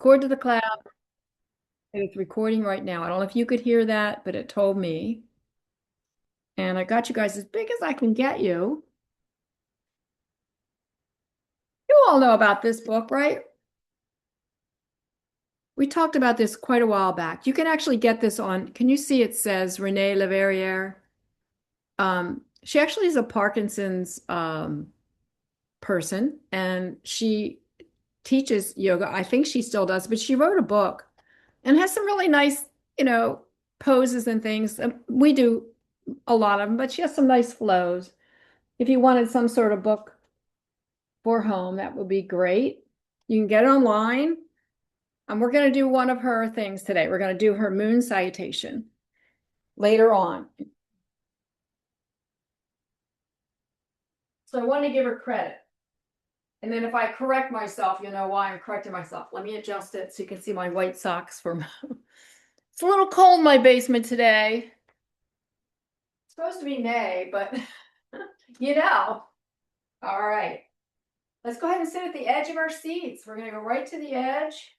Record to the cloud. And it's recording right now. I don't know if you could hear that, but it told me. And I got you guys as big as I can get you. You all know about this book, right? We talked about this quite a while back. You can actually get this on, can you see it says Renee Leverrier? She actually is a Parkinson's person and she teaches yoga. I think she still does, but she wrote a book and has some really nice, you know, poses and things. We do a lot of them, but she has some nice flows. If you wanted some sort of book for home, that would be great. You can get it online. We're going to do one of her things today. We're going to do her moon salutation later on. So I want to give her credit. And then if I correct myself, you'll know why I'm correcting myself. Let me adjust it so you can see my white socks from. It's a little cold in my basement today. It's supposed to be May, but you know. All right. Let's go ahead and sit at the edge of our seats. We're going to go right to the edge.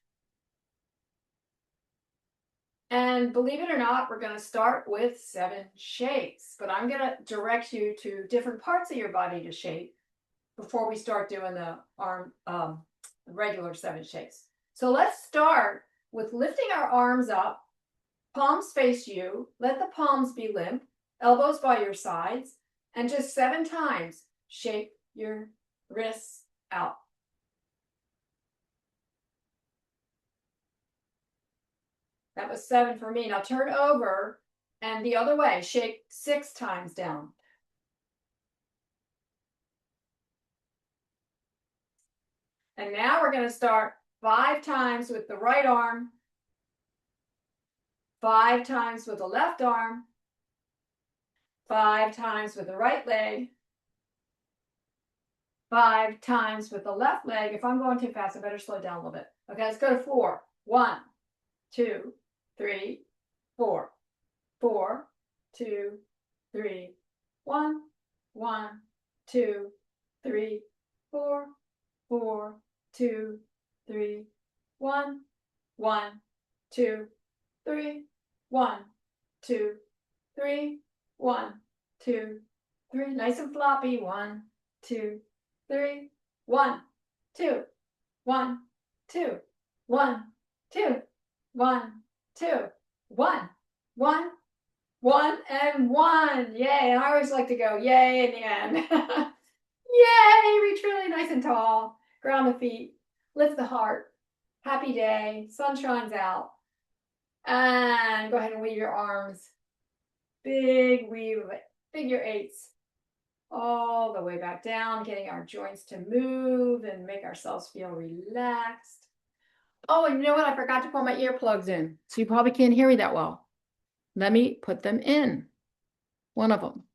And believe it or not, we're going to start with 7 shakes, but I'm going to direct you to different parts of your body to shake before we start doing the regular 7 shakes. So let's start with lifting our arms up, palms face you, let the palms be limp, elbows by your sides, and just 7 times shake your wrists out. That was 7 for me. Now turn over and the other way. Shake 6 times down. And now we're going to start 5 times with the right arm, 5 times with the left arm, 5 times with the right leg, 5 times with the left leg. If I'm going too fast, I better slow down a little bit. Okay, let's go to 4. 1, 2, 3, 4. 4, 2, 3, 1, 1, 2, 3, 4, 4, 2, 3, 1, 1, 2, 3, 1, 2, 3, 1, 2, 3. Nice and floppy. 1, 2, 3, 1, 2, 1, 2, 1, 2, 1, 2, 1, 1, 1, and 1. Yay. And I always like to go yay in the end. Yay. Reach really nice and tall. Ground the feet. Lift the heart. Happy day. Sun shines out. And go ahead and weave your arms. Big weave of it. Figure 8s. All the way back down, getting our joints to move and make ourselves feel relaxed. Oh, and you know what? I forgot to put my earplugs in. So you probably can't hear me that well. Let me put them in. One of them.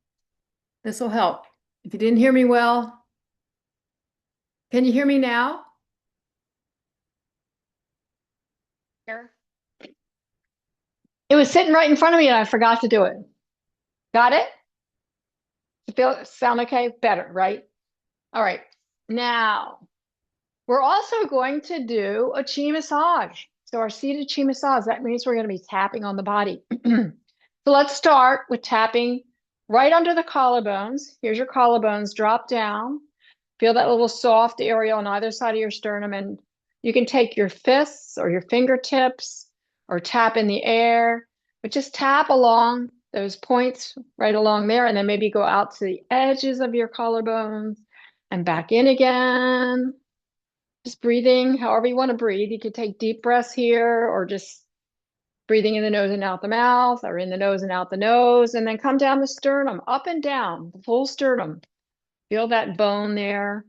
This will help. If you didn't hear me well, can you hear me now? Here. It was sitting right in front of me and I forgot to do it. Got it? Sound okay? Better, right? All right. Now, we're also going to do a chi massage. So our seated chi massage, that means we're going to be tapping on the body. So let's start with tapping right under the collarbones. Here's your collarbones. Drop down. Feel that little soft area on either side of your sternum. And you can take your fists or your fingertips or tap in the air, but just tap along those points right along there. And then maybe go out to the edges of your collarbones and back in again. Just breathing however you want to breathe. You could take deep breaths here or just breathing in the nose and out the mouth, or in the nose and out the nose, and then come down the sternum, up and down, the full sternum. Feel that bone there.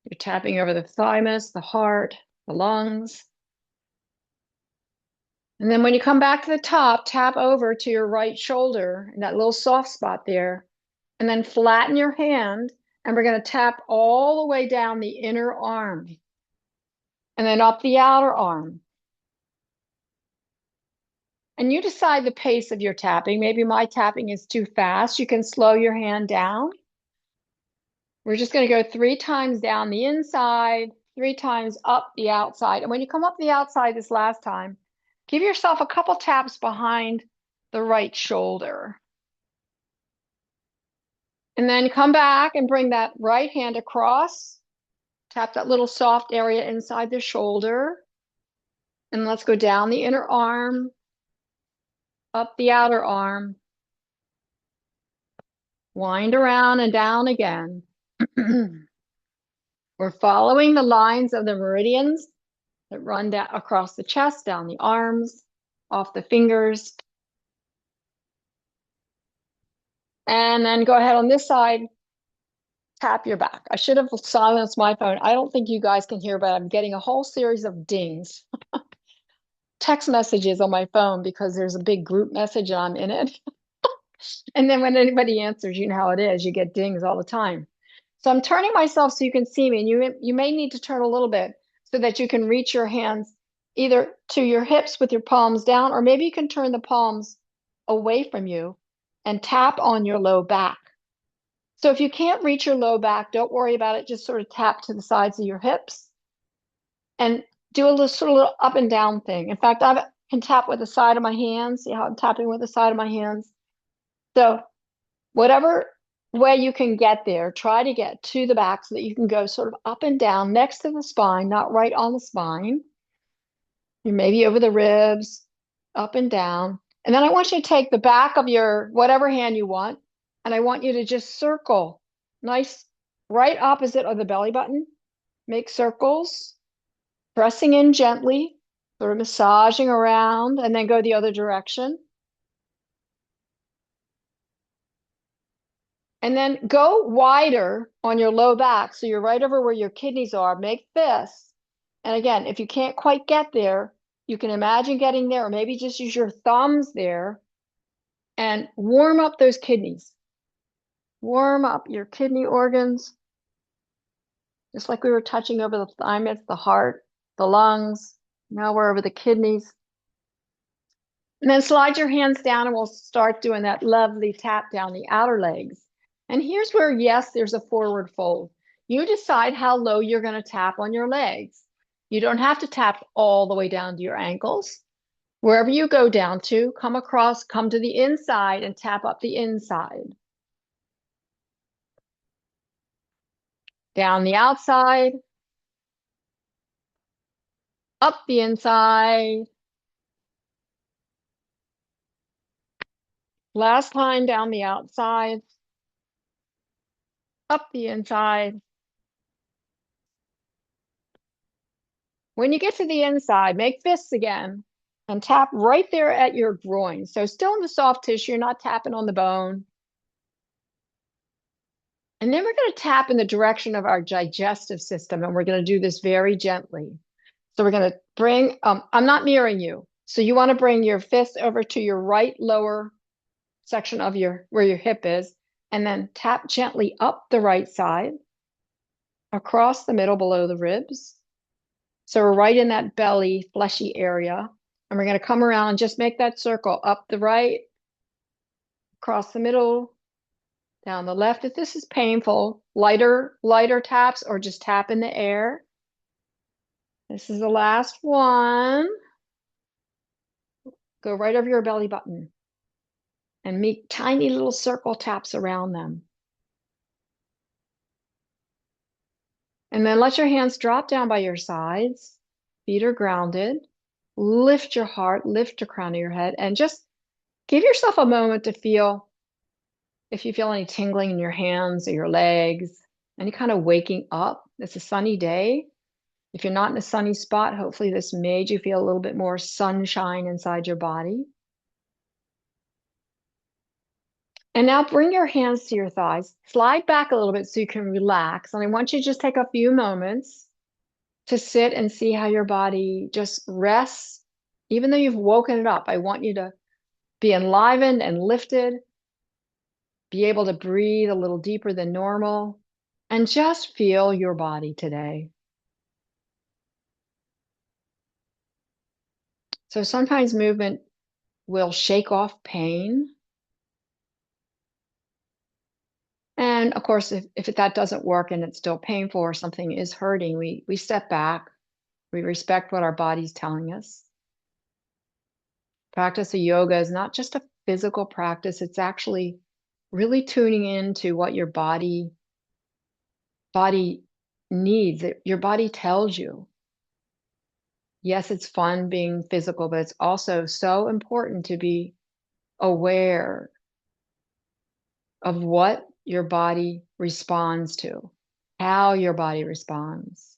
You're tapping over the thymus, the heart, the lungs. And then when you come back to the top, tap over to your right shoulder and that little soft spot there, and then flatten your hand, and we're going to tap all the way down the inner arm, and then up the outer arm. And you decide the pace of your tapping. Maybe my tapping is too fast. You can slow your hand down. We're just going to go 3 times down the inside, 3 times up the outside. And when you come up the outside this last time, give yourself a couple taps behind the right shoulder. And then come back and bring that right hand across. Tap that little soft area inside the shoulder. And let's go down the inner arm, up the outer arm, wind around and down again. We're following the lines of the meridians that run down across the chest, down the arms, off the fingers. And then go ahead on this side, tap your back. I should have silenced my phone. I don't think you guys can hear, but I'm getting a whole series of dings. Text messages on my phone because there's a big group message and I'm in it. And then when anybody answers, you know how it is. You get dings all the time. So I'm turning myself so you can see me, and you may need to turn a little bit so that you can reach your hands either to your hips with your palms down, or maybe you can turn the palms away from you and tap on your low back. So if you can't reach your low back, don't worry about it. Just sort of tap to the sides of your hips and do a little sort of little up and down thing. In fact, I can tap with the side of my hands. See how I'm tapping with the side of my hands? So whatever way you can get there, try to get to the back so that you can go sort of up and down next to the spine, not right on the spine. You maybe over the ribs, up and down. And then I want you to take the back of your whatever hand you want, and I want you to just circle nice right opposite of the belly button. Make circles, pressing in gently, sort of massaging around, and then go the other direction. And then go wider on your low back. So you're right over where your kidneys are. Make fists. And again, if you can't quite get there, you can imagine getting there, or maybe just use your thumbs there and warm up those kidneys. Warm up your kidney organs, just like we were touching over the thymus, the heart, the lungs. Now we're over the kidneys. And then slide your hands down and we'll start doing that lovely tap down the outer legs. And here's where, yes, there's a forward fold. You decide how low you're going to tap on your legs. You don't have to tap all the way down to your ankles. Wherever you go down to, come across, come to the inside and tap up the inside. Down the outside, up the inside. Last time down the outside, up the inside. When you get to the inside, make fists again and tap right there at your groin. So still in the soft tissue, you're not tapping on the bone. And then we're going to tap in the direction of our digestive system, and we're going to do this very gently. So we're going to bring, I'm not mirroring you. So you want to bring your fist over to your right lower section of where your hip is, and then tap gently up the right side, across the middle below the ribs. So we're right in that belly, fleshy area. And we're going to come around and just make that circle up the right, across the middle, down the left. If this is painful, lighter taps or just tap in the air. This is the last one. Go right over your belly button and make tiny little circle taps around them. And then let your hands drop down by your sides. Feet are grounded. Lift your heart, lift your crown of your head, and just give yourself a moment to feel if you feel any tingling in your hands or your legs, any kind of waking up. It's a sunny day. If you're not in a sunny spot, hopefully this made you feel a little bit more sunshine inside your body. And now bring your hands to your thighs. Slide back a little bit so you can relax. And I want you to just take a few moments to sit and see how your body just rests. Even though you've woken it up, I want you to be enlivened and lifted, be able to breathe a little deeper than normal, and just feel your body today. So sometimes movement will shake off pain. And And of course, if that doesn't work and it's still painful or something is hurting, we step back. We respect what our body's telling us. Practice of yoga is not just a physical practice, it's actually really tuning into what your body needs, that your body tells you. Yes, it's fun being physical, but it's also so important to be aware of what your body responds to, how your body responds.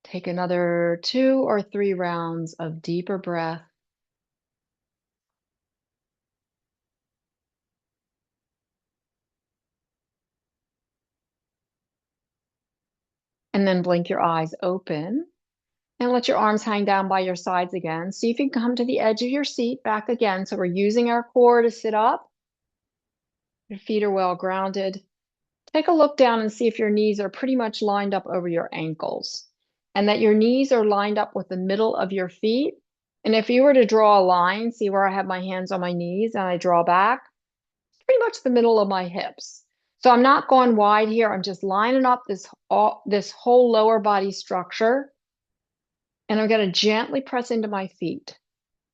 Take another 2 or 3 rounds of deeper breath. And then blink your eyes open and let your arms hang down by your sides again. See if you can come to the edge of your seat back again. So we're using our core to sit up. Your feet are well grounded. Take a look down and see if your knees are pretty much lined up over your ankles and that your knees are lined up with the middle of your feet. And if you were to draw a line, see where I have my hands on my knees and I draw back, pretty much the middle of my hips. So I'm not going wide here. I'm just lining up this whole lower body structure. And I'm going to gently press into my feet.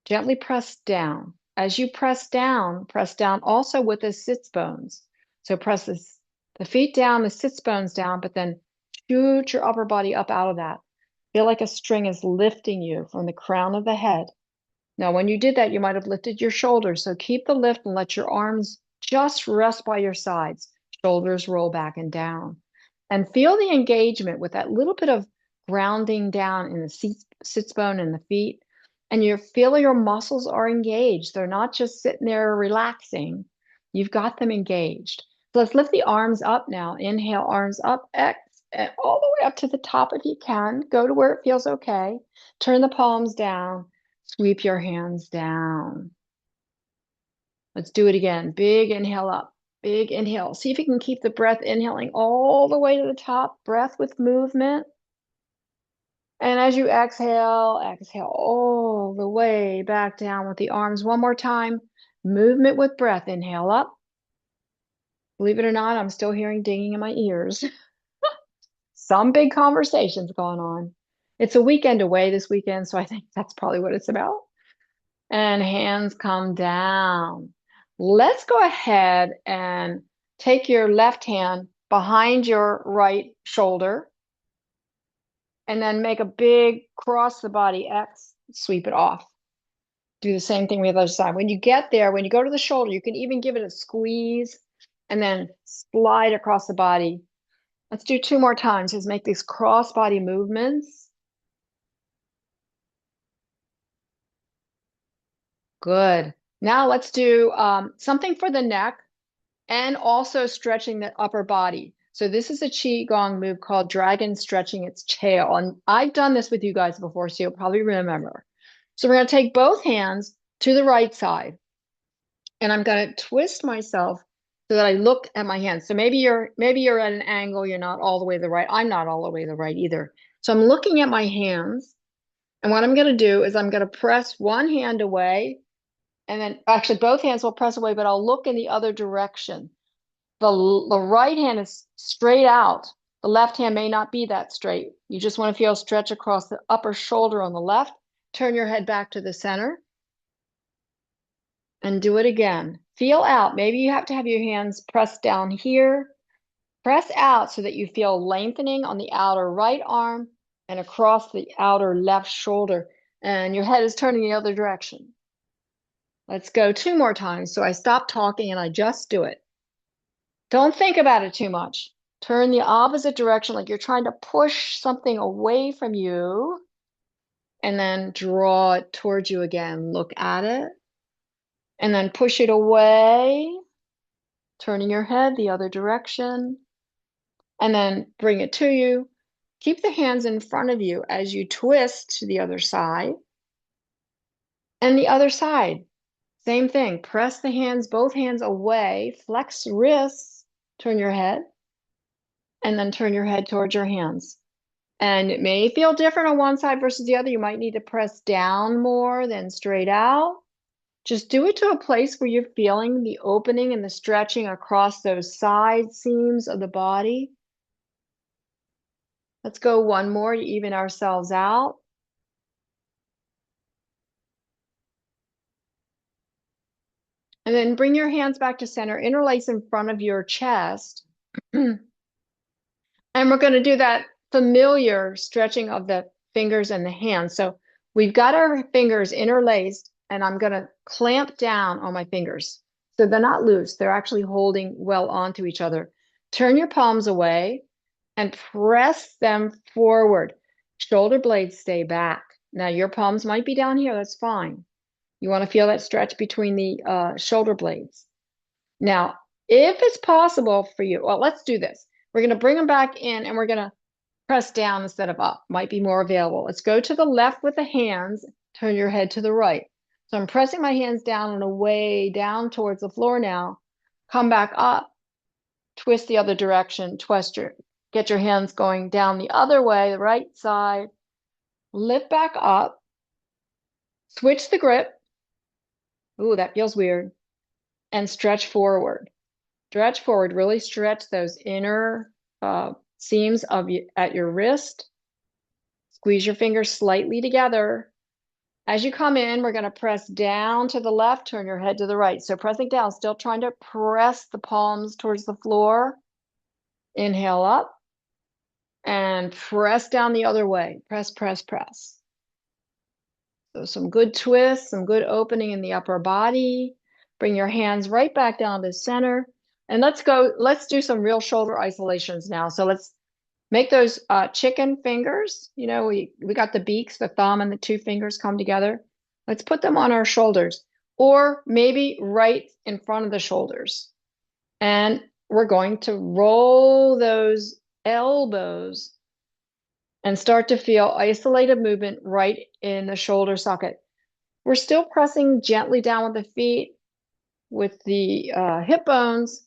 Gently press down. As you press down also with the sits bones. So press the feet down, the sits bones down, but then shoot your upper body up out of that. Feel like a string is lifting you from the crown of the head. Now, when you did that, you might have lifted your shoulders. So keep the lift and let your arms just rest by your sides. Shoulders roll back and down. And feel the engagement with that little bit of grounding down in the sits bone and the feet. And you feel your muscles are engaged. They're not just sitting there relaxing. You've got them engaged. So let's lift the arms up now. Inhale, arms up, all the way up to the top if you can. Go to where it feels okay. Turn the palms down. Sweep your hands down. Let's do it again. Big inhale up. Big inhale. See if you can keep the breath inhaling all the way to the top. Breath with movement. And as you exhale, exhale all the way back down with the arms. One more time. Movement with breath. Inhale up. Believe it or not, I'm still hearing dinging in my ears. Some big conversations going on. It's a weekend away this weekend, so I think that's probably what it's about. And hands come down. Let's go ahead and take your left hand behind your right shoulder and then make a big cross the body X, sweep it off. Do the same thing with the other side. When you get there, when you go to the shoulder, you can even give it a squeeze and then slide across the body. Let's do 2 more times. Just make these cross body movements. Good. Now let's do something for the neck and also stretching the upper body. So this is a Qigong move called dragon stretching its tail. And I've done this with you guys before, so you'll probably remember. So we're going to take both hands to the right side. And I'm going to twist myself so that I look at my hands. So maybe you're at an angle, you're not all the way to the right. I'm not all the way to the right either. So I'm looking at my hands. And what I'm going to do is I'm going to press one hand away. And then actually both hands will press away, but I'll look in the other direction. The right hand is straight out. The left hand may not be that straight. You just want to feel stretch across the upper shoulder on the left. Turn your head back to the center. And do it again. Feel out. Maybe you have to have your hands pressed down here. Press out so that you feel lengthening on the outer right arm and across the outer left shoulder. And your head is turning the other direction. Let's go 2 more times. So I stop talking and I just do it. Don't think about it too much. Turn the opposite direction like you're trying to push something away from you. And then draw it towards you again. Look at it. And then push it away. Turning your head the other direction. And then bring it to you. Keep the hands in front of you as you twist to the other side. And the other side. Same thing. Press the hands, both hands away. Flex wrists. Turn your head. And then turn your head towards your hands. And it may feel different on one side versus the other. You might need to press down more than straight out. Just do it to a place where you're feeling the opening and the stretching across those side seams of the body. Let's go one more to even ourselves out. And then bring your hands back to center, interlace in front of your chest. And we're going to do that familiar stretching of the fingers and the hands. So we've got our fingers interlaced, and I'm going to clamp down on my fingers. So they're not loose, they're actually holding well onto each other. Turn your palms away and press them forward. Shoulder blades stay back. Now your palms might be down here, that's fine. You want to feel that stretch between the shoulder blades. Now, if it's possible for you, well, let's do this. We're going to bring them back in and we're going to press down instead of up. Might be more available. Let's go to the left with the hands, turn your head to the right. So I'm pressing my hands down and away down towards the floor now. Come back up, twist the other direction, get your hands going down the other way, the right side, lift back up, switch the grip. Ooh, that feels weird. And stretch forward. Stretch forward, really stretch those inner seams at your wrist. Squeeze your fingers slightly together. As you come in, we're going to press down to the left, turn your head to the right. So pressing down, still trying to press the palms towards the floor. Inhale up and press down the other way. Press, press, press. So some good twists, some good opening in the upper body. Bring your hands right back down to center. And let's do some real shoulder isolations now. So let's make those chicken fingers. You know, we got the beaks, the thumb and the two fingers come together. Let's put them on our shoulders or maybe right in front of the shoulders. And we're going to roll those elbows and start to feel isolated movement right in the shoulder socket. We're still pressing gently down with the feet, with the hip bones,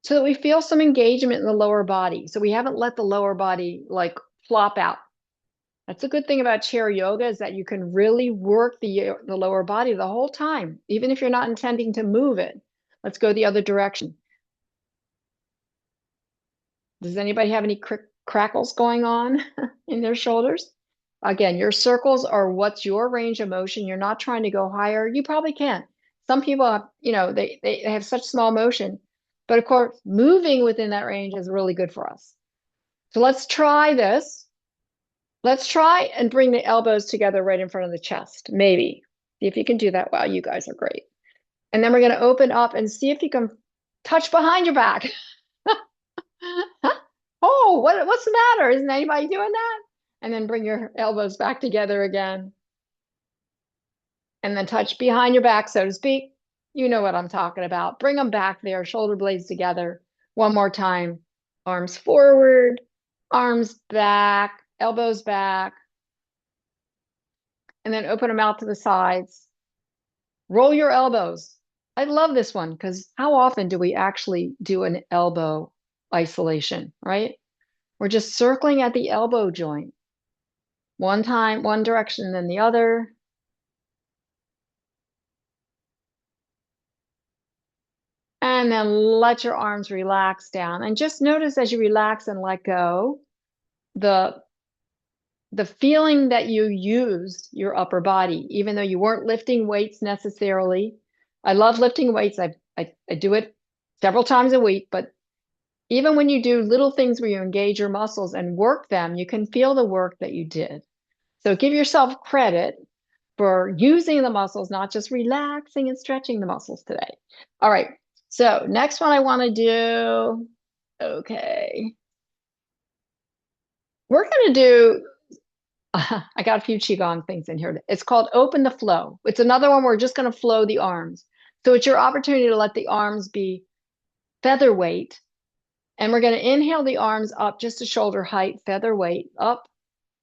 so that we feel some engagement in the lower body. So we haven't let the lower body like flop out. That's a good thing about chair yoga, is that you can really work the lower body the whole time, even if you're not intending to move it. Let's go the other direction. Does anybody have any crackles going on in their shoulders? Again, your circles are what's your range of motion. You're not trying to go higher. You probably can. Some people have, they have such small motion, but of course, moving within that range is really good for us. So let's try this. Let's try and bring the elbows together right in front of the chest. Maybe. See if you can do that. Wow, you guys are great. And then we're going to open up and see if you can touch behind your back. Oh, what's the matter? Isn't anybody doing that? And then bring your elbows back together again. And then touch behind your back, so to speak. You know what I'm talking about. Bring them back there, shoulder blades together. One more time. Arms forward, arms back, elbows back. And then open them out to the sides. Roll your elbows. I love this one because how often do we actually do an elbow isolation, right? We're just circling at the elbow joint. One time, one direction, then the other. And then let your arms relax down. And just notice as you relax and let go, the feeling that you used your upper body, even though you weren't lifting weights necessarily. I love lifting weights. I do it several times a week, but even when you do little things where you engage your muscles and work them, you can feel the work that you did. So give yourself credit for using the muscles, not just relaxing and stretching the muscles today. All right. So next one I want to do, okay. We're going to do, I got a few Qigong things in here. It's called Open the Flow. It's another one where we're just going to flow the arms. So it's your opportunity to let the arms be featherweight. And we're going to inhale the arms up just to shoulder height, featherweight up.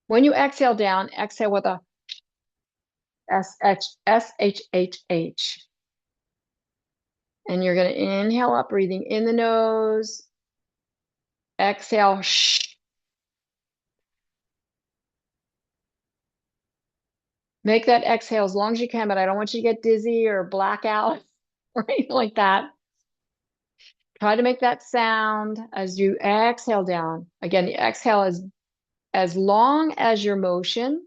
When you exhale down, exhale with a S-H-H-H. And you're going to inhale up, breathing in the nose. Exhale, . Make that exhale as long as you can, but I don't want you to get dizzy or black out or anything like that. Try to make that sound as you exhale down. Again, the exhale is as long as your motion.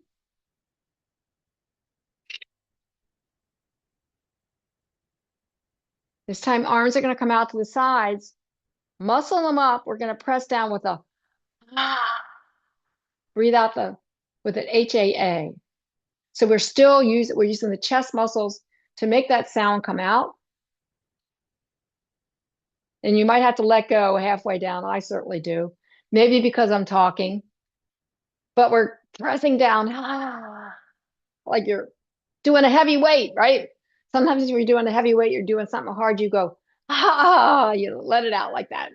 This time, arms are going to come out to the sides. Muscle them up. We're going to press down with a breathe out with an HAA. So we're using the chest muscles to make that sound come out. And you might have to let go halfway down. I certainly do. Maybe because I'm talking, but we're pressing down like you're doing a heavy weight, right? Sometimes if you're doing a heavy weight, you're doing something hard, you go, you let it out like that.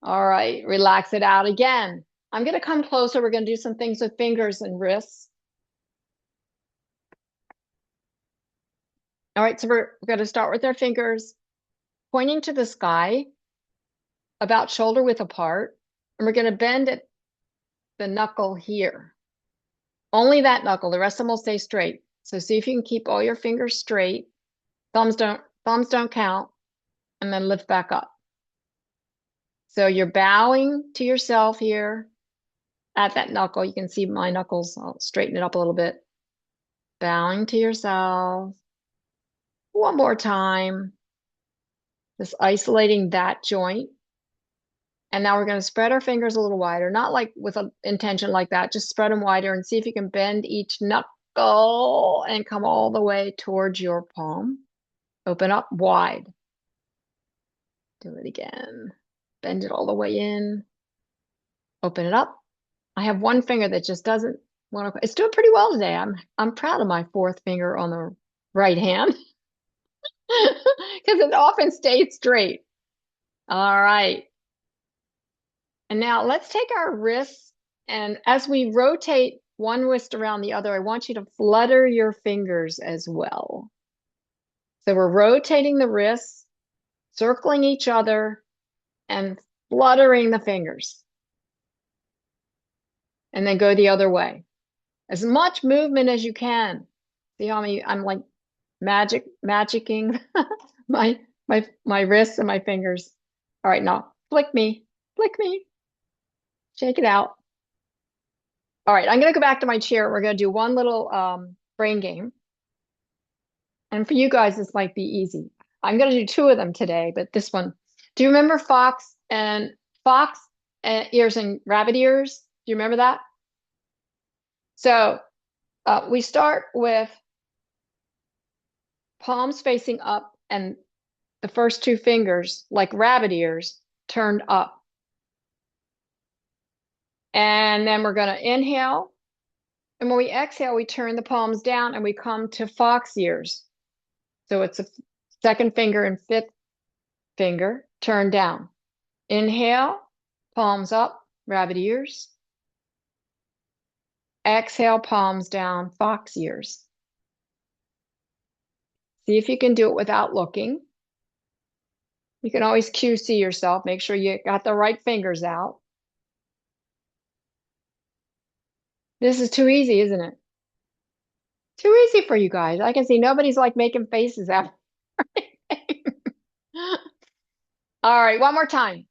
All right, relax it out again. I'm going to come closer. We're going to do some things with fingers and wrists. All right, so we're going to start with our fingers pointing to the sky, about shoulder width apart, and we're going to bend at the knuckle here. Only that knuckle, the rest of them will stay straight. So see if you can keep all your fingers straight. Thumbs don't count, and then lift back up. So you're bowing to yourself here at that knuckle. You can see my knuckles. I'll straighten it up a little bit. Bowing to yourself. One more time. Just isolating that joint. And now we're going to spread our fingers a little wider, not like with an intention like that, just spread them wider and see if you can bend each knuckle and come all the way towards your palm. Open up wide. Do it again. Bend it all the way in. Open it up. I have one finger that just doesn't want to, it's doing pretty well today. I'm proud of my fourth finger on the right hand because it often stays straight. All right. And now let's take our wrists, and as we rotate one wrist around the other, I want you to flutter your fingers as well. So we're rotating the wrists, circling each other, and fluttering the fingers. And then go the other way. As much movement as you can. See how I'm like magicking my wrists and my fingers. All right, now flick me. Shake it out. All right, I'm going to go back to my chair. We're going to do one little brain game. And for you guys, this might be easy. I'm going to do two of them today, but this one. Do you remember fox ears and rabbit ears? Do you remember that? So we start with palms facing up and the first two fingers, like rabbit ears, turned up. And then we're going to inhale. And when we exhale, we turn the palms down and we come to fox ears. So it's a second finger and fifth finger turned down. Inhale, palms up, rabbit ears. Exhale, palms down, fox ears. See if you can do it without looking. You can always QC yourself. Make sure you got the right fingers out. This is too easy, isn't it? Too easy for you guys. I can see nobody's like making faces at me. All right, one more time.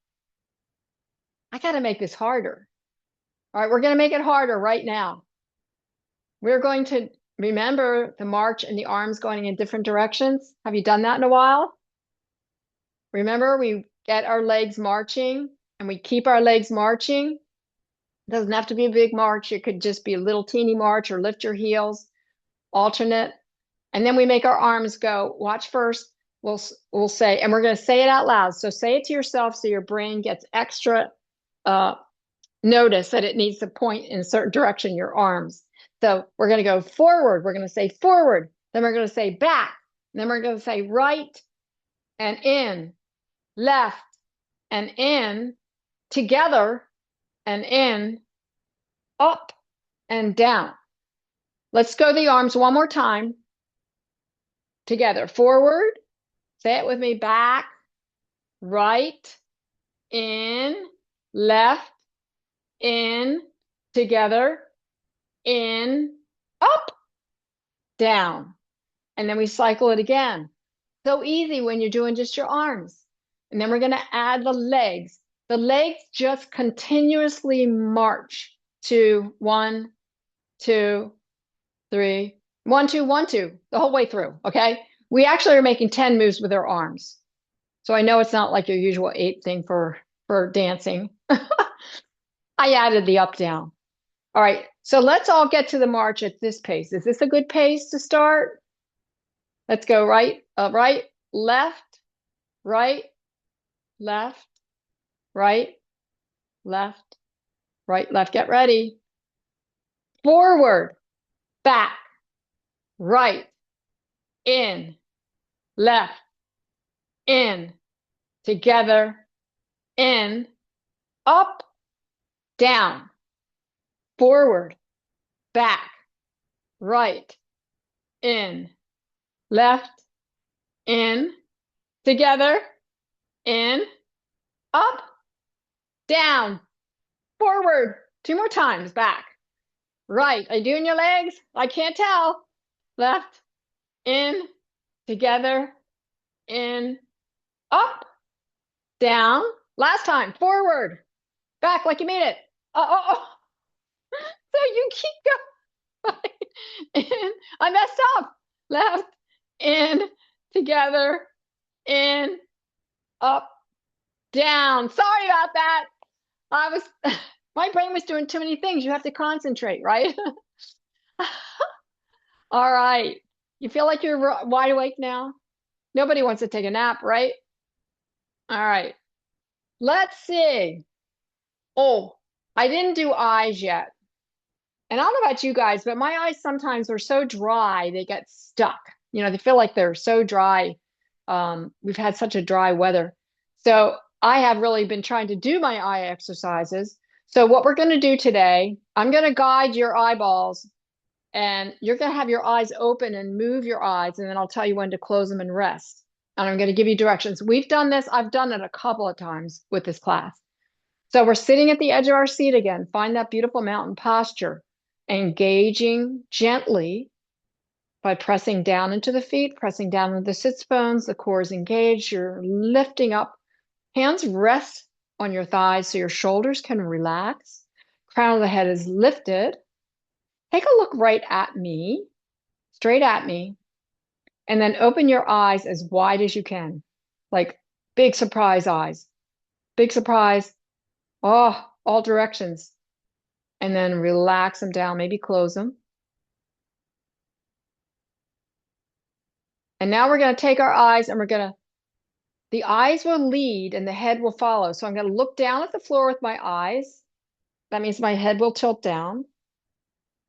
I got to make this harder. All right, we're going to make it harder right now. We're going to remember the march and the arms going in different directions. Have you done that in a while? Remember, we get our legs marching and we keep our legs marching. It doesn't have to be a big march. It could just be a little teeny march or lift your heels, alternate. And then we make our arms go. Watch first. We'll say, and we're going to say it out loud. So say it to yourself so your brain gets extra notice that it needs to point in a certain direction, your arms. So we're going to go forward. We're going to say forward. Then we're going to say back. Then we're going to say right and in, left and in, together and in, up and down. Let's go the arms one more time. Together. Forward. Say it with me. Back, right, in, left, in, together, in, up, down. And then we cycle it again. So easy when you're doing just your arms. And then we're going to add the legs. The legs just continuously march to 1, 2, 3, 1, 2, 1, 2, the whole way through. Okay. We actually are making 10 moves with our arms. So I know it's not like your usual 8 thing for dancing. I added the up down. All right. So let's all get to the march at this pace. Is this a good pace to start? Let's go right, right, left, right, left, right, left, right, left. Get ready. Forward, back, right, in, left, in, together, in, up, down, forward, back, right, in, left, in, together, in, up, down, forward. 2 more times, back, right. Are you doing your legs? I can't tell. Left, in, together, in, up, down. Last time, forward, back like you mean it. Oh. So you keep going. In, I messed up. Left, in, together, in, up, down. Sorry about that. My brain was doing too many things. You have to concentrate, right? All right. You feel like you're wide awake now? Nobody wants to take a nap, right? All right. Let's see. Oh, I didn't do eyes yet. And I don't know about you guys, but my eyes sometimes are so dry, they get stuck. You know, they feel like they're so dry. We've had such a dry weather. So I have really been trying to do my eye exercises. So what we're going to do today, I'm going to guide your eyeballs and you're going to have your eyes open and move your eyes. And then I'll tell you when to close them and rest. And I'm going to give you directions. We've done this. I've done it a couple of times with this class. So we're sitting at the edge of our seat again. Find that beautiful mountain posture. Engaging gently by pressing down into the feet, pressing down into the sits bones, the core is engaged, you're lifting up. Hands rest on your thighs so your shoulders can relax. Crown of the head is lifted. Take a look right at me, straight at me, and then open your eyes as wide as you can, like big surprise eyes. Big surprise. Oh, all directions. And then relax them down, maybe close them. And now we're going to take our eyes and the eyes will lead and the head will follow. So I'm going to look down at the floor with my eyes. That means my head will tilt down.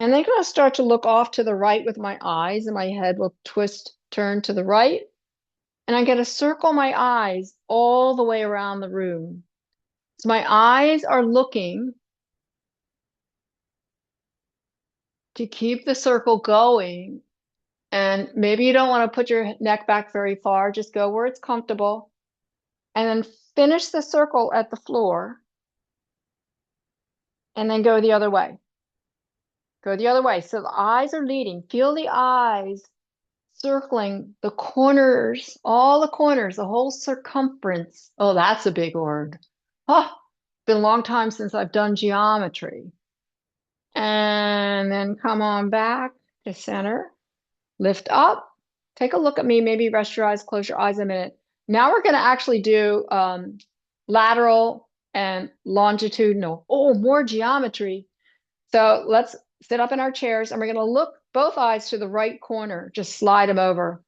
And then I'm going to start to look off to the right with my eyes and my head will turn to the right. And I'm going to circle my eyes all the way around the room. So my eyes are looking to keep the circle going. And maybe you don't want to put your neck back very far. Just go where it's comfortable. And then finish the circle at the floor. And then go the other way. Go the other way. So the eyes are leading. Feel the eyes circling the corners, all the corners, the whole circumference. Oh, that's a big word. Oh, it's been a long time since I've done geometry. And then come on back to center. Lift up. Take a look at me. Maybe rest your eyes, close your eyes a minute. Now we're going to actually do lateral and longitudinal. Oh, more geometry. So let's sit up in our chairs and we're going to look both eyes to the right corner. Just slide them over.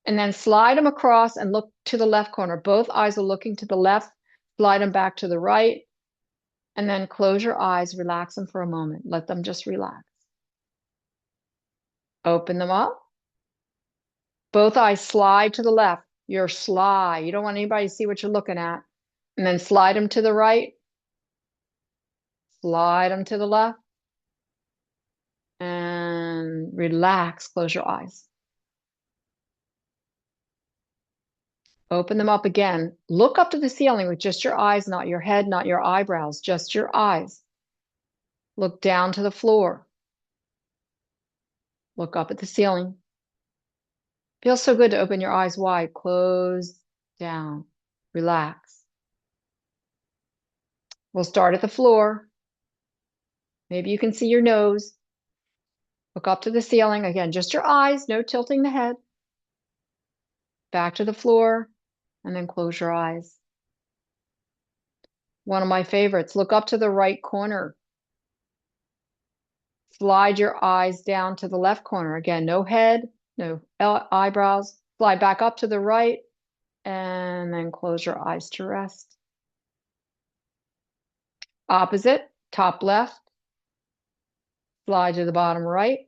And then slide them across and look to the left corner. Both eyes are looking to the left. Slide them back to the right. And then close your eyes. Relax them for a moment. Let them just relax. Open them up. Both eyes slide to the left. You're sly. You don't want anybody to see what you're looking at. And then slide them to the right. Slide them to the left. And relax. Close your eyes. Open them up again. Look up to the ceiling with just your eyes, not your head, not your eyebrows, just your eyes. Look down to the floor. Look up at the ceiling. Feels so good to open your eyes wide. Close down. Relax. We'll start at the floor. Maybe you can see your nose. Look up to the ceiling. Again, just your eyes, no tilting the head. Back to the floor, and then close your eyes. One of my favorites. Look up to the right corner. Slide your eyes down to the left corner. Again, no head, no eyebrows. Slide back up to the right, and then close your eyes to rest. Opposite, top left. Slide to the bottom right.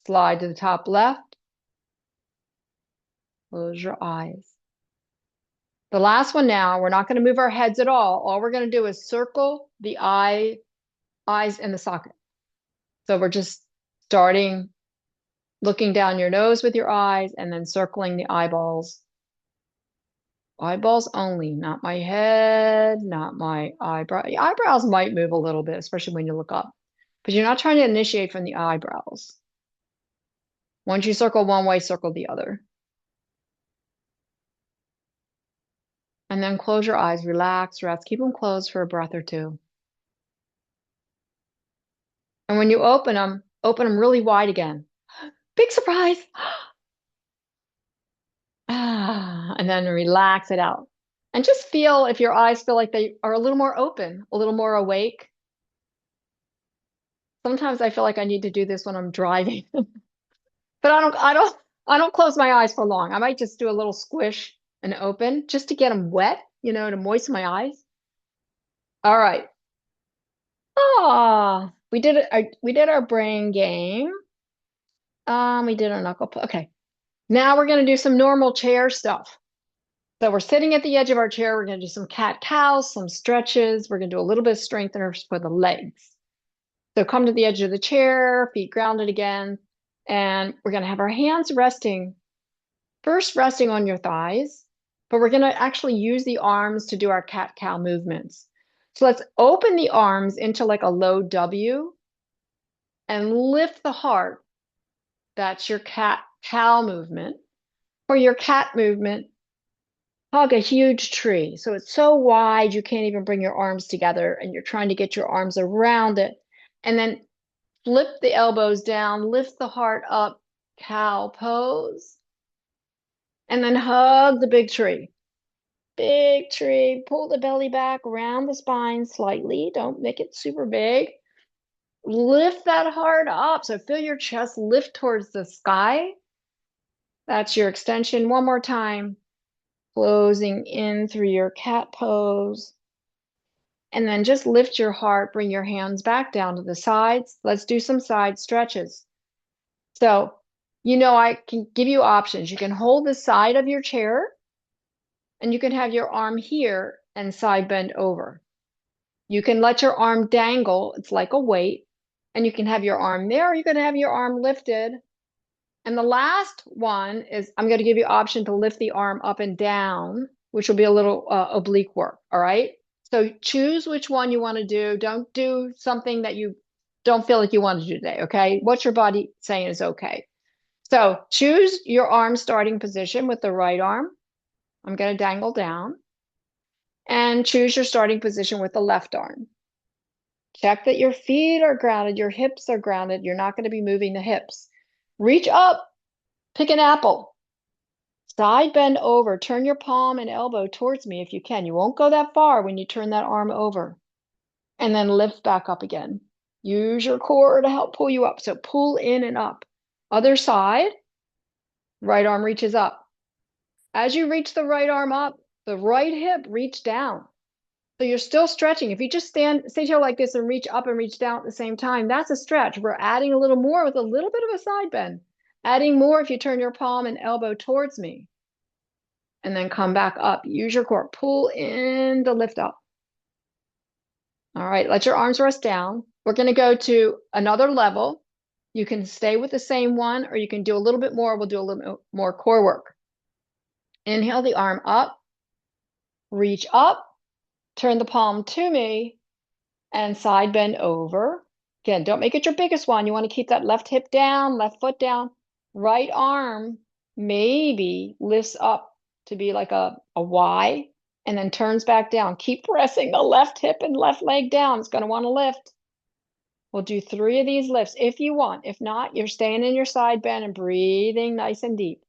Slide to the top left. Close your eyes. The last one now, we're not going to move our heads at all. All we're going to do is circle the eyes in the socket. So we're just starting looking down your nose with your eyes and then circling the eyeballs. Eyeballs only, not my head, not my eyebrow. The eyebrows might move a little bit, especially when you look up. But you're not trying to initiate from the eyebrows. Once you circle one way, circle the other. And then close your eyes, relax, rest. Keep them closed for a breath or two. And when you open them really wide again. Big surprise. And then relax it out. And just feel if your eyes feel like they are a little more open, a little more awake. Sometimes I feel like I need to do this when I'm driving. But I don't close my eyes for long. I might just do a little squish and open just to get them wet, to moisten my eyes. All right. We did it. We did our brain game. We did our knuckle. Okay. Now we're going to do some normal chair stuff. So we're sitting at the edge of our chair. We're going to do some cat-cow, some stretches. We're going to do a little bit of strengtheners for the legs. So come to the edge of the chair, feet grounded again. And we're going to have our hands resting, first resting on your thighs, but we're going to actually use the arms to do our cat-cow movements. So let's open the arms into like a low W and lift the heart. That's your cat-cow movement. For your cat movement, hug a huge tree. So it's so wide, you can't even bring your arms together and you're trying to get your arms around it. And then flip the elbows down, lift the heart up, cow pose. And then hug the big tree. Big tree, pull the belly back, round the spine slightly. Don't make it super big. Lift that heart up. So feel your chest lift towards the sky. That's your extension. One more time. Closing in through your cat pose. And then just lift your heart, bring your hands back down to the sides. Let's do some side stretches. So, I can give you options. You can hold the side of your chair and you can have your arm here and side bend over. You can let your arm dangle. It's like a weight. And you can have your arm there, or you can have your arm lifted. And the last one is I'm going to give you option to lift the arm up and down, which will be a little oblique work. All right. So choose which one you want to do. Don't do something that you don't feel like you want to do today. Okay. What's your body saying is okay. So choose your arm starting position with the right arm. I'm going to dangle down. And choose your starting position with the left arm. Check that your feet are grounded, your hips are grounded. You're not going to be moving the hips. Reach up, pick an apple. Side bend over, turn your palm and elbow towards me if you can. You won't go that far when you turn that arm over. And then lift back up again. Use your core to help pull you up. So pull in and up. Other side, right arm reaches up. As you reach the right arm up, the right hip reach down. So you're still stretching. If you just stay here like this and reach up and reach down at the same time, that's a stretch. We're adding a little more with a little bit of a side bend. Adding more if you turn your palm and elbow towards me. And then come back up. Use your core. Pull in to lift up. All right, let your arms rest down. We're going to go to another level. You can stay with the same one, or you can do a little bit more. We'll do a little bit more core work. Inhale the arm up. Reach up. Turn the palm to me and side bend over. Again, don't make it your biggest one. You want to keep that left hip down, left foot down. Right arm maybe lifts up to be like a Y and then turns back down. Keep pressing the left hip and left leg down. It's going to want to lift. We'll do 3 of these lifts if you want. If not, you're staying in your side bend and breathing nice and deep.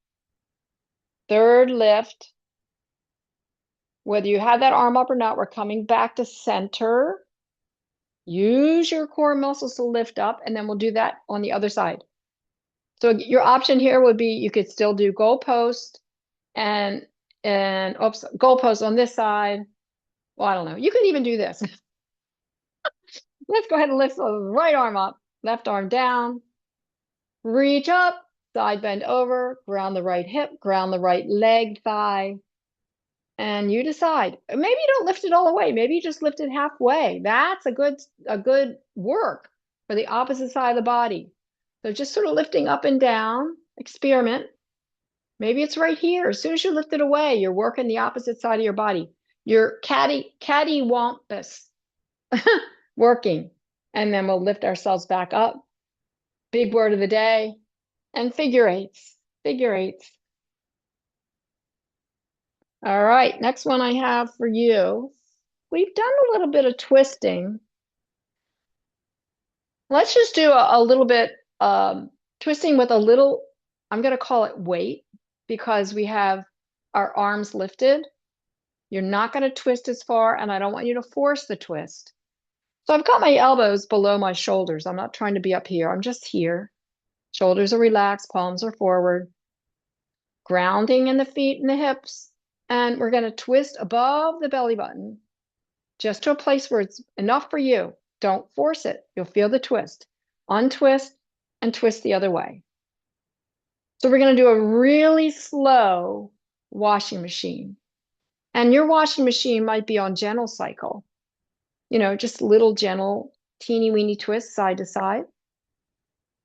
Third lift. Whether you have that arm up or not, we're coming back to center. Use your core muscles to lift up, and then we'll do that on the other side. So your option here would be you could still do goal post and oops, goal post on this side. Well, I don't know. You could even do this. Let's go ahead and lift the right arm up, left arm down, reach up, side bend over, ground the right hip, ground the right leg, thigh, and you decide. Maybe you don't lift it all the way. Maybe you just lift it halfway. That's a good work for the opposite side of the body. So just sort of lifting up and down, experiment. Maybe it's right here. As soon as you lift it away, you're working the opposite side of your body. Your cattywampus working. And then we'll lift ourselves back up. Big word of the day. And figure eights. Figure eights. All right, next one I have for you. We've done a little bit of twisting. Let's just do a little bit twisting with a little, I'm going to call it weight, because we have our arms lifted. You're not going to twist as far, and I don't want you to force the twist. So I've got my elbows below my shoulders. I'm not trying to be up here. I'm just here. Shoulders are relaxed, palms are forward. Grounding in the feet and the hips. And we're going to twist above the belly button, just to a place where it's enough for you. Don't force it. You'll feel the twist. Untwist and twist the other way. So we're going to do a really slow washing machine. And your washing machine might be on gentle cycle. You know, just little gentle, teeny weeny twists side to side.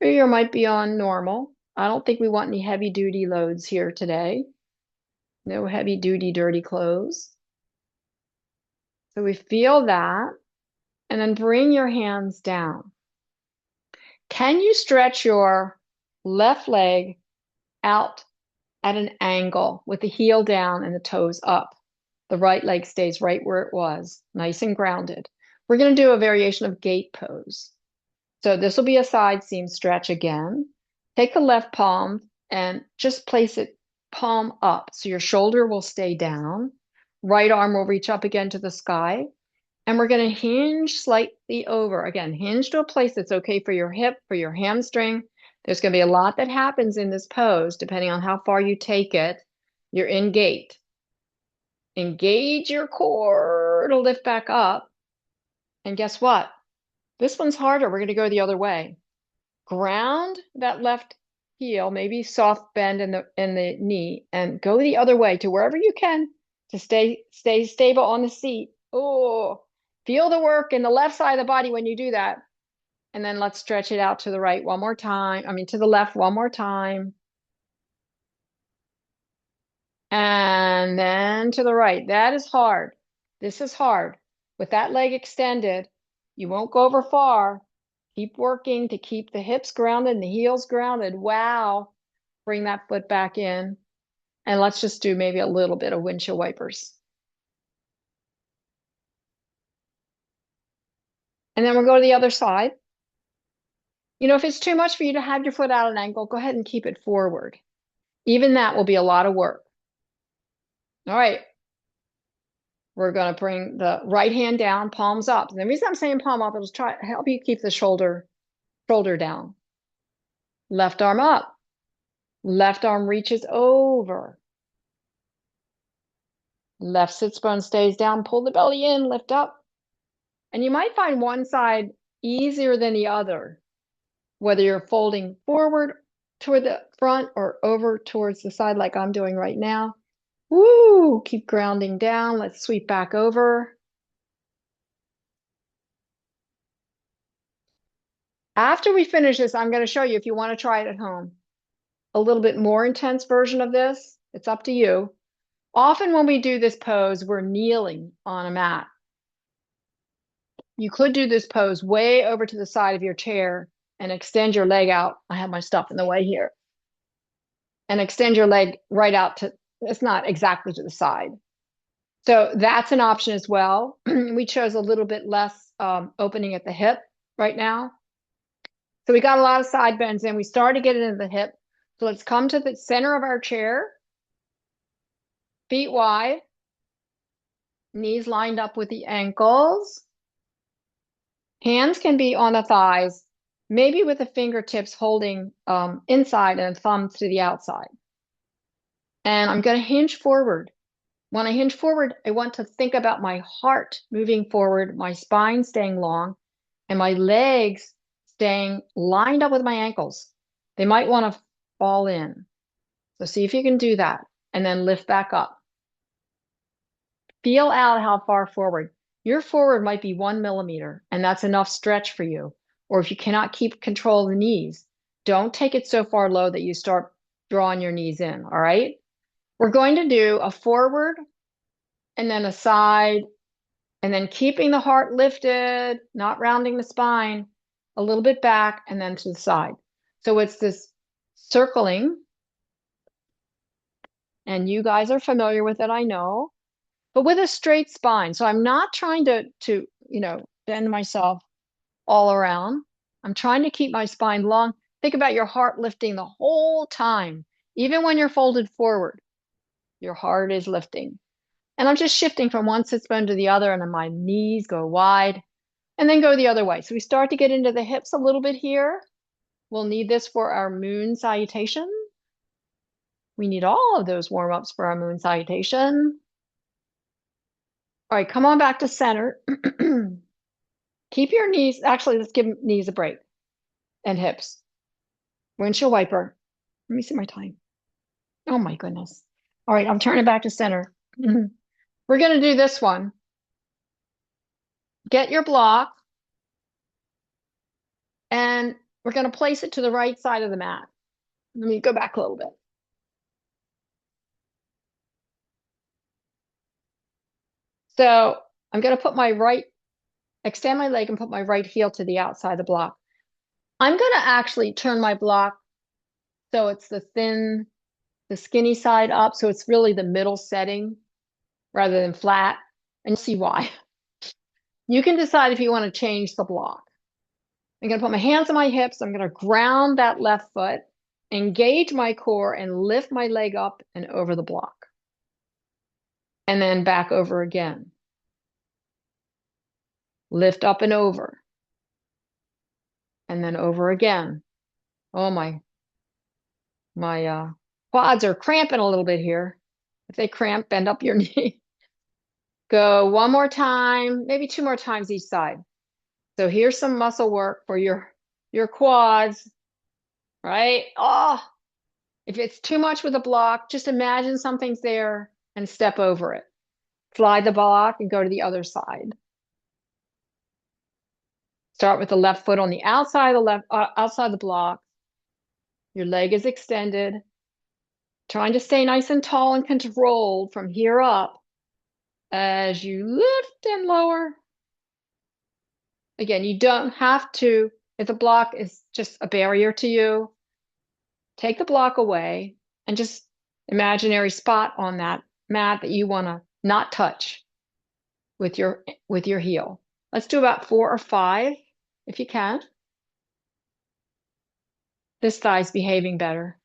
Or you might be on normal. I don't think we want any heavy duty loads here today. No heavy duty dirty clothes. So we feel that. And then bring your hands down. Can you stretch your left leg out at an angle with the heel down and the toes up? The right leg stays right where it was, nice and grounded. We're going to do a variation of gate pose. So this will be a side seam stretch again. Take the left palm and just place it palm up. So your shoulder will stay down. Right arm will reach up again to the sky. And we're going to hinge slightly over. Again, hinge to a place that's okay for your hip, for your hamstring. There's going to be a lot that happens in this pose, depending on how far you take it. You're in gate. Engage your core to lift back up. And guess what? This one's harder. We're going to go the other way. Ground that left heel, maybe soft bend in the knee, and go the other way to wherever you can to stay stable on the seat. Oh, feel the work in the left side of the body when you do that. And then let's stretch it out to the right one more time. I mean, to the left one more time. And then to the right. That is hard. This is hard. With that leg extended, you won't go over far. Keep working to keep the hips grounded and the heels grounded. Wow. Bring that foot back in. And let's just do maybe a little bit of windshield wipers. And then we'll go to the other side. You know, if it's too much for you to have your foot out at an angle, go ahead and keep it forward. Even that will be a lot of work. All right. We're going to bring the right hand down, palms up. And the reason I'm saying palm up is try help you keep the shoulder down. Left arm up. Left arm reaches over. Left sits bone stays down. Pull the belly in, lift up. And you might find one side easier than the other, whether you're folding forward toward the front or over towards the side like I'm doing right now. Woo! Keep grounding down. Let's sweep back over. After we finish this, I'm going to show you, if you want to try it at home, a little bit more intense version of this. It's up to you. Often when we do this pose, we're kneeling on a mat. you could do this pose way over to the side of your chair and extend your leg out. I have my stuff in the way here. And extend your leg right out to, it's not exactly to the side. So that's an option as well. We chose a little bit less opening at the hip right now. So we got a lot of side bends in. We started getting into the hip. So let's come to the center of our chair. Feet wide. Knees lined up with the ankles. Hands can be on the thighs, maybe with the fingertips holding inside and thumbs to the outside. And I'm going to hinge forward. When I hinge forward, I want to think about my heart moving forward, my spine staying long, and my legs staying lined up with my ankles. They might want to fall in. So see if you can do that, and then lift back up. Feel out how far forward. Your forward might be 1 millimeter, and that's enough stretch for you. Or if you cannot keep control of the knees, don't take it so far low that you start drawing your knees in, all right? We're going to do a forward and then a side, and then keeping the heart lifted, not rounding the spine, a little bit back, and then to the side. So it's this circling, and you guys are familiar with it, I know, but with a straight spine. So I'm not trying to bend myself all around. I'm trying to keep my spine long. Think about your heart lifting the whole time. Even when you're folded forward, your heart is lifting. And I'm just shifting from one sits bone to the other, and then my knees go wide and then go the other way. So we start to get into the hips a little bit here. We'll need this for our moon salutation. We need all of those warm-ups for our moon salutation. All right, come on back to center. Keep your knees, actually, let's give knees a break and hips. Windshield wiper. Let me see my time. Oh my goodness. All right, I'm turning back to center. We're going to do this one. Get your block, and we're going to place it to the right side of the mat. Let me go back a little bit. So I'm going to put extend my leg and put my right heel to the outside of the block. I'm going to actually turn my block so it's the skinny side up, so it's really the middle setting rather than flat, and you'll see why. You can decide if you want to change the block. I'm going to put my hands on my hips. I'm going to ground that left foot, engage my core, and lift my leg up and over the block. And then back over again. Lift up and over. And then over again. Oh, my quads are cramping a little bit here. If they cramp, bend up your knee. Go one more time, maybe 2 more times each side. So here's some muscle work for your quads, right? Oh, if it's too much with a block, just imagine something's there and step over it. Slide the block and go to the other side. Start with the left foot on the outside of the block. Your leg is extended. Trying to stay nice and tall and controlled from here up as you lift and lower. Again, you don't have to, if the block is just a barrier to you, take the block away and just imaginary spot on that mat that you want to not touch with your heel. Let's do about 4 or 5 if you can. This thigh's behaving better.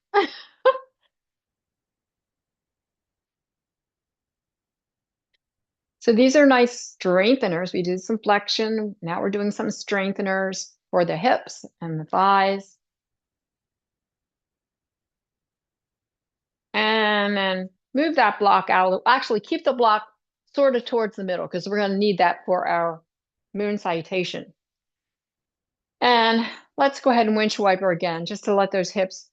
So these are nice strengtheners. We did some flexion. Now we're doing some strengtheners for the hips and the thighs. And then move that block out. Actually, keep the block sort of towards the middle because we're going to need that for our moon salutation. And let's go ahead and windshield wiper again, just to let those hips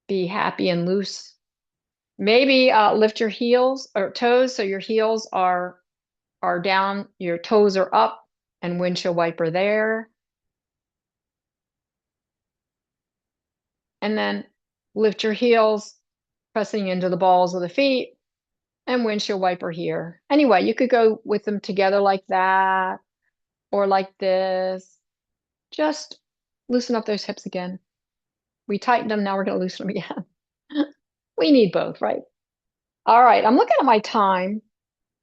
be happy and loose. Maybe lift your heels or toes so your heels are down, your toes are up, and windshield wiper there. And then lift your heels, pressing into the balls of the feet, and windshield wiper here. Anyway, you could go with them together like that. or like this. Just loosen up those hips again. We tightened them, now we're going to loosen them again. We need both, right? All right, I'm looking at my time,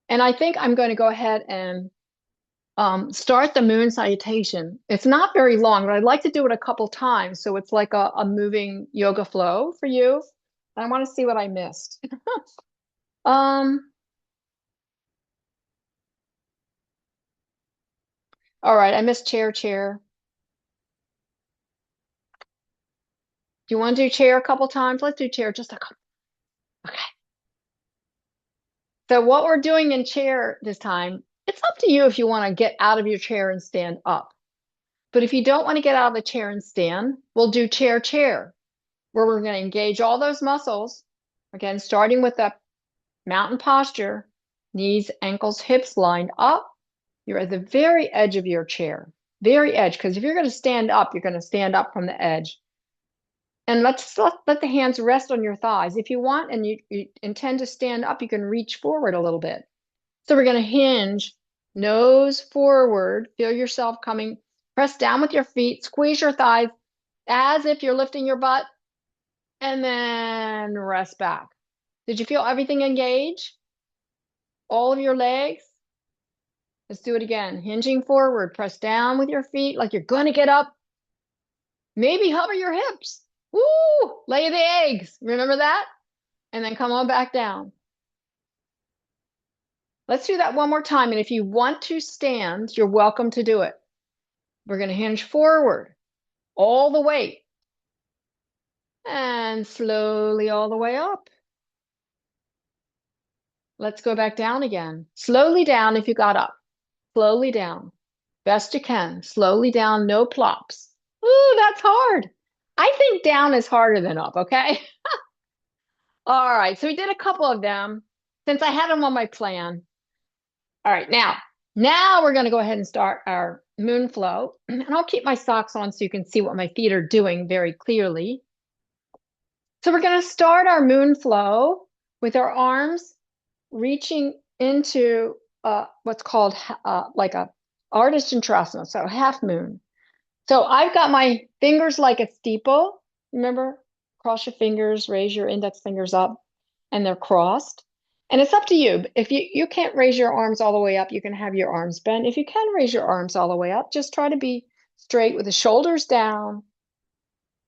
and I think I'm going to go ahead and start the moon salutation. It's not very long, but I'd like to do it a couple times so it's like a moving yoga flow for you. I want to see what I missed. Um, all right, I missed chair, chair. Do you want to do chair a couple times? Let's do chair just a couple. Okay. So what we're doing in chair this time, it's up to you if you want to get out of your chair and stand up. But if you don't want to get out of the chair and stand, we'll do chair, chair, where we're going to engage all those muscles. Again, starting with the mountain posture, knees, ankles, hips lined up. You're at the very edge of your chair, very edge, because if you're going to stand up, you're going to stand up from the edge. And let the hands rest on your thighs. If you want and you intend to stand up, you can reach forward a little bit. So we're going to hinge, nose forward, feel yourself coming, press down with your feet, squeeze your thighs as if you're lifting your butt, and then rest back. Did you feel everything engage? All of your legs? Let's do it again. Hinging forward, press down with your feet like you're going to get up. Maybe hover your hips. Woo! Lay the eggs. Remember that? And then come on back down. Let's do that one more time. And if you want to stand, you're welcome to do it. We're going to hinge forward all the way and slowly all the way up. Let's go back down again. Slowly down if you got up. Slowly down. Best you can. Slowly down, no plops. Ooh, that's hard. I think down is harder than up, okay? All right, so we did a couple of them since I had them on my plan. All right, now we're going to go ahead and start our moon flow. And I'll keep my socks on so you can see what my feet are doing very clearly. So we're going to start our moon flow with our arms reaching into what's called like a artist Chandrasana, so half moon. So I've got my fingers like a steeple. Remember, cross your fingers, raise your index fingers up, and they're crossed. And it's up to you. If you can't raise your arms all the way up, you can have your arms bent. If you can raise your arms all the way up, just try to be straight with the shoulders down.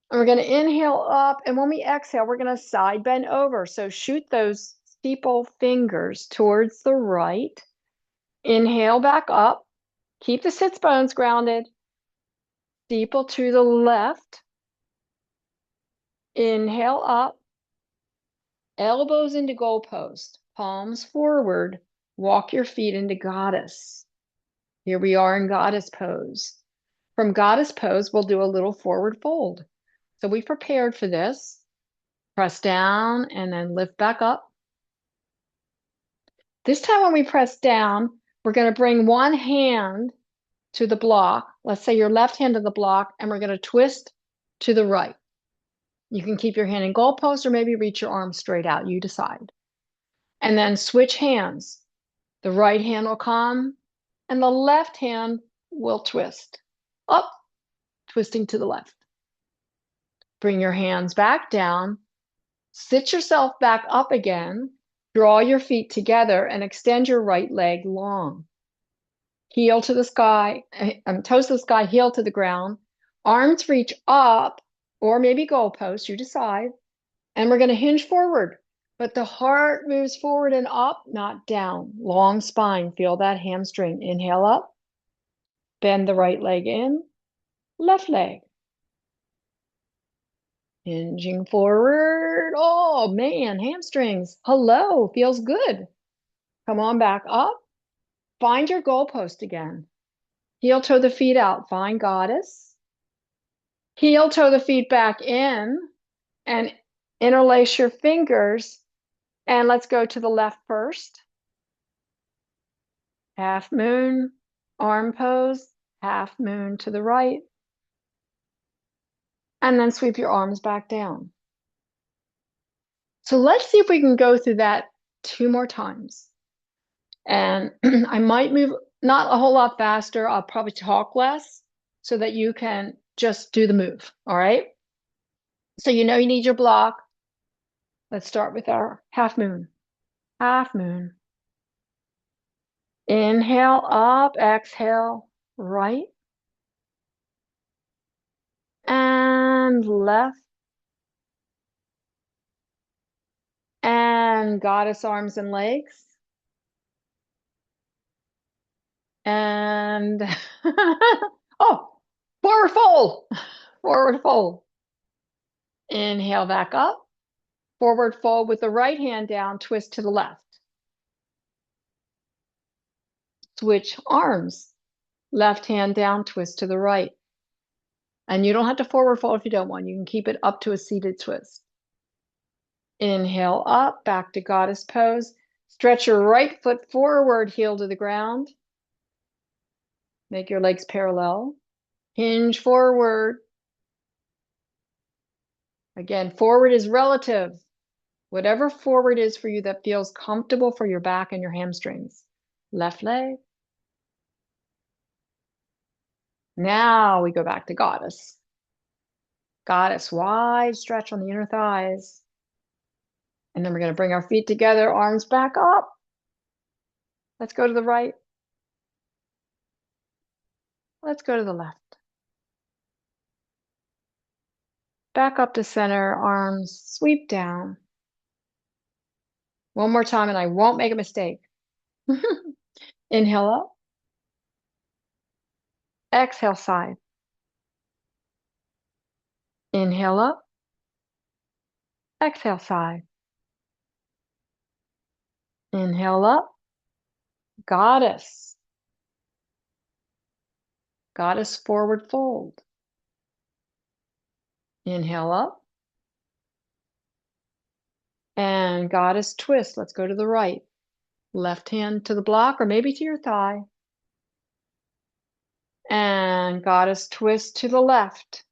And we're going to inhale up. And when we exhale, we're going to side bend over. So shoot those steeple fingers towards the right. Inhale back up. Keep the sits bones grounded. Steeple to the left. Inhale up. Elbows into goalpost. Palms forward. Walk your feet into goddess. Here we are in goddess pose. From goddess pose, we'll do a little forward fold. So we prepared for this. Press down and then lift back up. This time when we press down, we're going to bring one hand to the block. Let's say your left hand to the block, and we're going to twist to the right. You can keep your hand in goalpost or maybe reach your arm straight out. You decide. And then switch hands. The right hand will come and the left hand will twist. Up, twisting to the left. Bring your hands back down. Sit yourself back up again. Draw your feet together and extend your right leg long. Heel to the sky, toes to the sky, heel to the ground. Arms reach up or maybe goalpost, you decide. And we're going to hinge forward, but the heart moves forward and up, not down. Long spine, feel that hamstring. Inhale up, bend the right leg in, left leg. Hinging forward. Oh man, hamstrings. Hello, feels good. Come on back up. Find your goalpost again. Heel toe the feet out, find goddess. Heel toe the feet back in and interlace your fingers. And let's go to the left first. Half moon, arm pose, half moon to the right. And then sweep your arms back down. So let's see if we can go through that 2 more times. And I might move not a whole lot faster. I'll probably talk less so that you can just do the move. All right. So you know you need your block. Let's start with our half moon. Half moon. Inhale up, exhale right and left. And goddess arms and legs. And oh, forward fold. Forward fold. Inhale back up. Forward fold with the right hand down, twist to the left. Switch arms. Left hand down, twist to the right. And you don't have to forward fold if you don't want. You can keep it up to a seated twist. Inhale up, back to goddess pose. Stretch your right foot forward, heel to the ground. Make your legs parallel. Hinge forward. Again, forward is relative. Whatever forward is for you that feels comfortable for your back and your hamstrings. Left leg. Now we go back to goddess. Goddess, wide stretch on the inner thighs. And then we're going to bring our feet together, arms back up. Let's go to the right. Let's go to the left. Back up to center, arms sweep down. One more time and I won't make a mistake. Inhale up. Exhale side. Inhale up. Exhale side. Inhale up. Goddess. Goddess forward fold. Inhale up. And goddess twist. Let's go to the right. Left hand to the block or maybe to your thigh. And goddess twist to the left.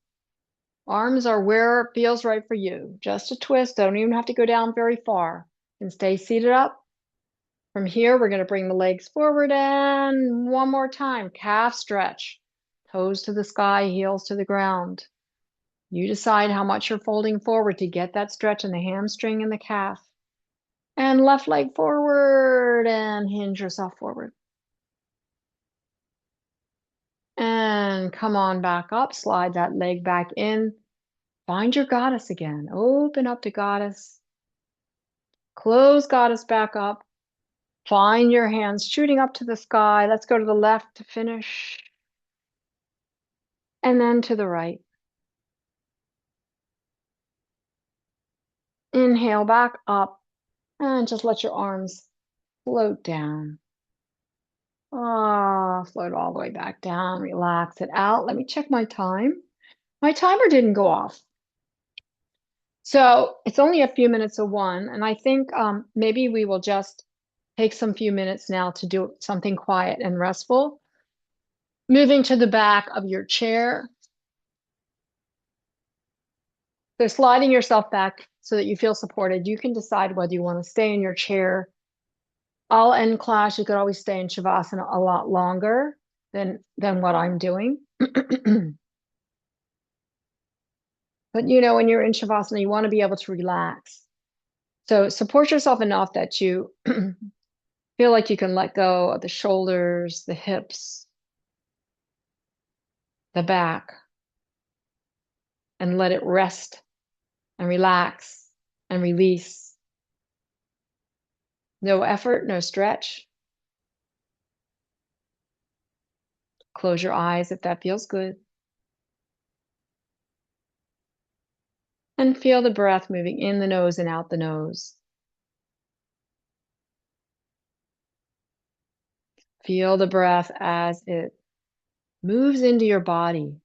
Arms are where it feels right for you. Just a twist. Don't even have to go down very far. And stay seated up. From here, we're going to bring the legs forward and one more time. Calf stretch. Toes to the sky, heels to the ground. You decide how much you're folding forward to get that stretch in the hamstring and the calf. And left leg forward and hinge yourself forward. And come on back up. Slide that leg back in. Find your goddess again. Open up to goddess. Close goddess back up. Find your hands shooting up to the sky. Let's go to the left to finish. And then to the right. Inhale back up. And just let your arms float down. Ah, float all the way back down. Relax it out. Let me check my time. My timer didn't go off. So it's only a few minutes of one. And I think maybe we will just take some few minutes now to do something quiet and restful. Moving to the back of your chair. So sliding yourself back so that you feel supported. You can decide whether you want to stay in your chair. I'll end class. You could always stay in Shavasana a lot longer than what I'm doing. But you know, when you're in Shavasana, you want to be able to relax. So support yourself enough that you feel like you can let go of the shoulders, the hips, the back, and let it rest and relax and release. No effort, no stretch. Close your eyes if that feels good. And feel the breath moving in the nose and out the nose. Feel the breath as it moves into your body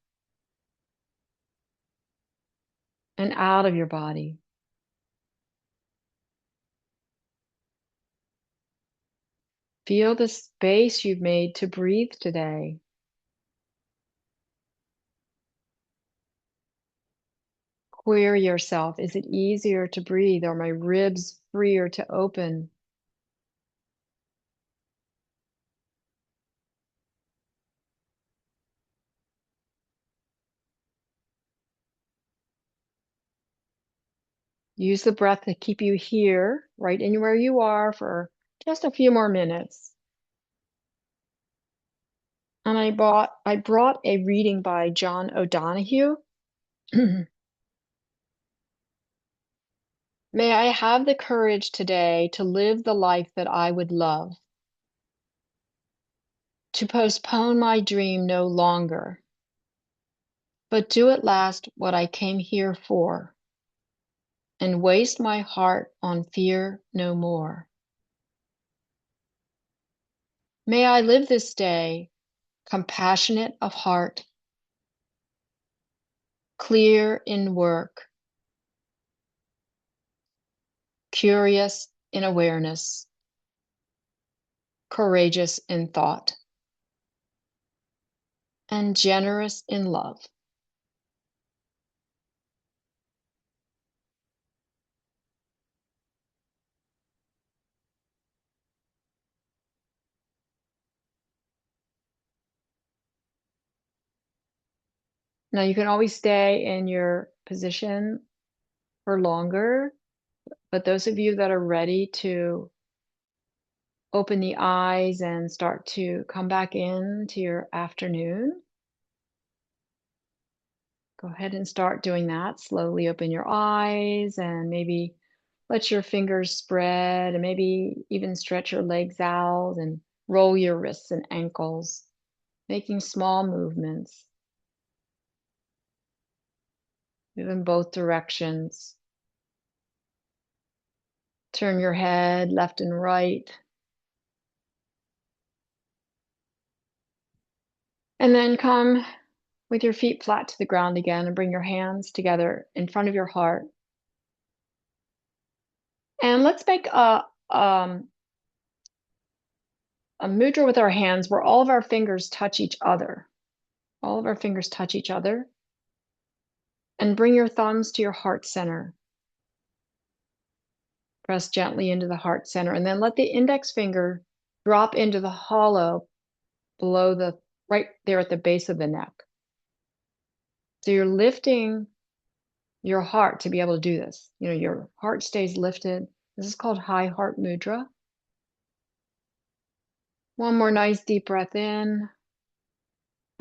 and out of your body. Feel the space you've made to breathe today. Query yourself. Is it easier to breathe? Are my ribs freer to open? Use the breath to keep you here, right in where you are for just a few more minutes. And I brought a reading by John O'Donohue. May I have the courage today to live the life that I would love, to postpone my dream no longer, but do at last what I came here for, and waste my heart on fear no more. May I live this day compassionate of heart, clear in work, curious in awareness, courageous in thought, and generous in love. Now you can always stay in your position for longer, but those of you that are ready to open the eyes and start to come back into your afternoon, go ahead and start doing that. Slowly open your eyes and maybe let your fingers spread and maybe even stretch your legs out and roll your wrists and ankles, making small movements. Move in both directions. Turn your head left and right. And then come with your feet flat to the ground again and bring your hands together in front of your heart. And let's make a mudra with our hands where all of our fingers touch each other. All of our fingers touch each other. And bring your thumbs to your heart center. Press gently into the heart center and then let the index finger drop into the hollow below the, right there at the base of the neck. So you're lifting your heart to be able to do this. You know, your heart stays lifted. This is called high heart mudra. One more nice deep breath in.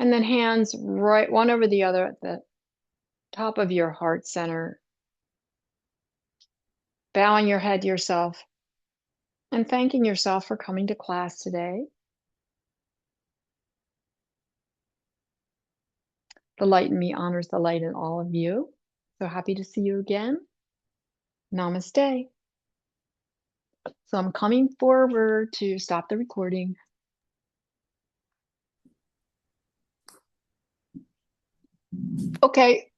And then hands right one over the other at the top of your heart center. Bowing your head to yourself and thanking yourself for coming to class today. The light in me honors the light in all of you. So happy to see you again. Namaste. So I'm coming forward to stop the recording. Okay,